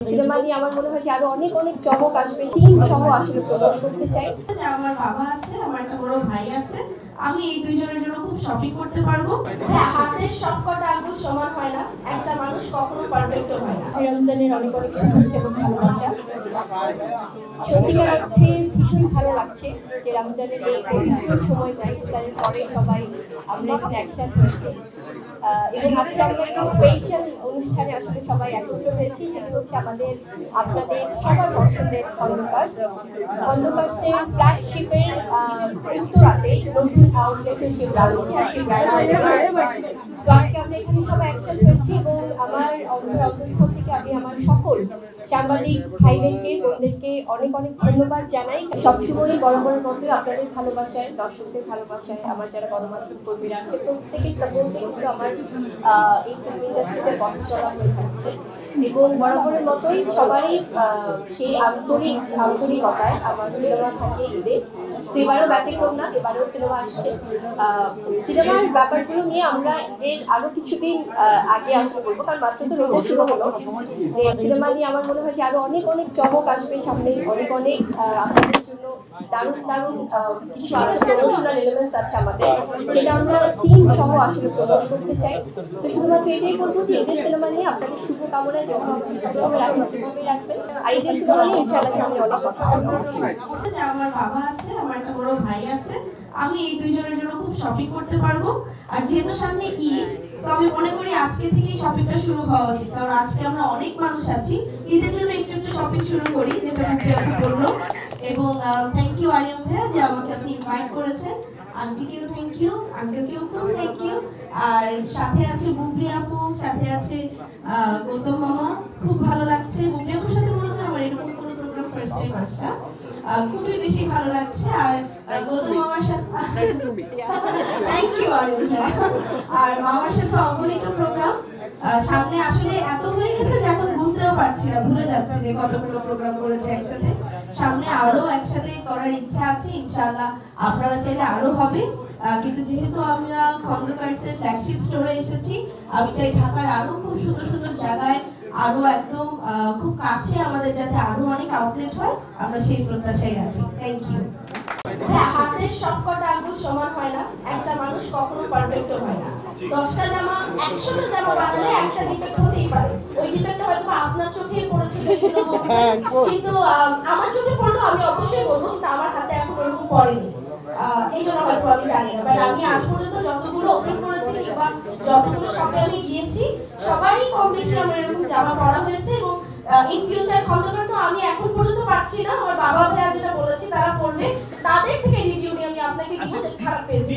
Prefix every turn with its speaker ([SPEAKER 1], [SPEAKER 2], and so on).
[SPEAKER 1] Cinema নিয়ে আমার মনে হয় যে আরো অনেক অনেক চমক আসবে, টিম সহ আসলে প্রমোট করতে চাই।
[SPEAKER 2] আমার বাবা আছে, আমার একটা বড় ভাই আছে, আমি এই দুইজনের জন্য খুব শপিং করতে পারবো। হ্যাঁ, হাতের সবকটা আঙ্গুল সমান হয় না, একটা মানুষ কখনো পারফেক্ট হয় না।
[SPEAKER 1] রমজানের অনেক অনেক শুভেচ্ছা এবং ভালোবাসা। সত্যিকার অর্থে ভীষণ ভালো লাগছে যে রমজানের এই পবিত্র সময়টা ইফতারের পরে সবাই আমরা এখানে একসাথে হয়েছি এবং আজকে আমরা একটা স্পেশাল অনুষ্ঠানে আসলে সবাই একত্র হয়েছি। সেটি হচ্ছে আপনাদের সবার পছন্দের খন্দকার্সের ফ্ল্যাগশিপের উত্তরাতে নতুন আউটলেটের যে ব্রাঞ্চটি আছে তো আজকে আমরা এখানে সবাই একসাথে হয়েছি এবং আমার অন্তঃস্থল থেকে আমি আমার সকল সাংবাদিক ভাইদেরকে বোনদেরকে অনেক অনেক ধন্যবাদ জানাই। সবসময় বরাবরের মতোই আপনাদের ভালোবাসায়, দর্শকদের ভালোবাসায়, আমার যারা গণমাধ্যম কর্মীরা আছে প্রত্যেকের সাপোর্টে কিন্তু আমার এই ফিল্ম ইন্ডাস্ট্রিতে পথ চলা হয়ে যাচ্ছে এবং বরাবরের মতোই সবারই সেই আন্তরিকতায় আমার সিনেমা থাকে ঈদে। এবারও ব্যতিক্রম না, এবারেও সিনেমা আসছে। সিনেমার ব্যাপারগুলো নিয়ে আমরা ঈদের আরো কিছুদিন আগে আসলে বলবো, কারণ মাত্র তো রোজা শুরু হলো। সিনেমা নিয়ে আমার মনে হয় যে আরো অনেক অনেক চমক আসবে সামনে, অনেক অনেক আপনাদের জন্য দারুণ দারুণ কিছু আছে, প্রমোশনাল এলিমেন্টস আছে আমাদের, সেটা আমরা টিম সহ আসলে প্রমোট করতে চাই। তো শুধুমাত্র এটাই বলবো যে ঈদের সিনেমা নিয়ে আপনাদের শুভকামনা যেমন আমাদের সবসময় রাখবেন সেভাবেই রাখবেন, আর ঈদের সিনেমা নিয়ে ইনশাআল্লাহ সামনে অনেক কথা হবে।
[SPEAKER 2] আমার বাবা আছে, আমার একটা বড় ভাই আছে, আমি এই দুইজনের জন্য খুব শপিং করতে পারবো। আর যেহেতু সামনে ঈদ, তো আমি মনে করি আজকে থেকেই শপিংটা শুরু হওয়া উচিত, কারণ আজকে আমরা অনেক মানুষ আছি, ঈদের জন্য একটু একটু শপিং শুরু করি, যেটা মুক্তি আপনি বললো। এবং থ্যাংক ইউ আরিয়াম ভাইয়া যে আমাকে আপনি ইনভাইট করেছেন। আন্টিকেও থ্যাংক ইউ, আঙ্কেলকেও খুব থ্যাংক ইউ। আর সাথে আছে বুবলি আপু, সাথে আছে গৌতম মামা, খুব ভালো লাগছে। বুবলি আপুর সাথে মনে হয় আমার এরকম কোনো প্রোগ্রাম ফার্স্ট টাইম আসা, খুবই বেশি ভালো লাগছে। আর গৌতম মামার সাথে থ্যাংক ইউ আরিয়াম ভাইয়া। আর মামার সাথে অগণিত প্রোগ্রাম সামনে, আসলে এত হয়ে গেছে যে এখন গুনতেও পারছি না, ভুলে যাচ্ছি যে কতগুলো প্রোগ্রাম করেছে একসাথে। সামনে আরো একসাথে করার ইচ্ছা আছে, ইনশাআল্লাহ আপনারা চাইলে আরো হবে। কিন্তু যেহেতু আমরা খন্দকার্সের ফ্ল্যাগশিপ স্টোরে এসেছি, আমি চাই ঢাকার আরো খুব সুন্দর সুন্দর জায়গায়, আরো একদম খুব কাছে আমাদের যাতে আরো অনেক আউটলেট হয়, আমরা সেই প্রত্যাশাই রাখি। Thank you. হ্যাঁ, হাতের সবকটা আঙ্গুল সমান হয় না, একটা মানুষ কখনো পারফেক্ট হয় না। 10টা জামা 100টা জামা বানালে একটা ডিফেক্ট হতেই পারে, ওই ডিফেক্টটা হয়তো আপনার চোখে পড়েছিল কিন্তু আমার চোখে পড়লো, আমি অবশ্যই বলবো, কিন্তু আমার হাতে এখন ওরকম পড়েনি, এই জন্য হয়তো আমি জানি না। বাট আমি আজ পর্যন্ত যতগুলো ওপেন করেছি কিংবা যতগুলো শপে আমি গিয়েছি, সবারই কম বেশি আমার এরকম জামা পরা হয়েছে। এবং ইন ফিউচার খন্দকার তো আমি এখন পর্যন্ত পাচ্ছি না, আমার বাবা ভাইয়া যেটা বলেছি তারা পড়বে, তাদের থেকে রিভিউ নিয়ে আমি আপনাকে কিছু খারাপ পেয়েছি।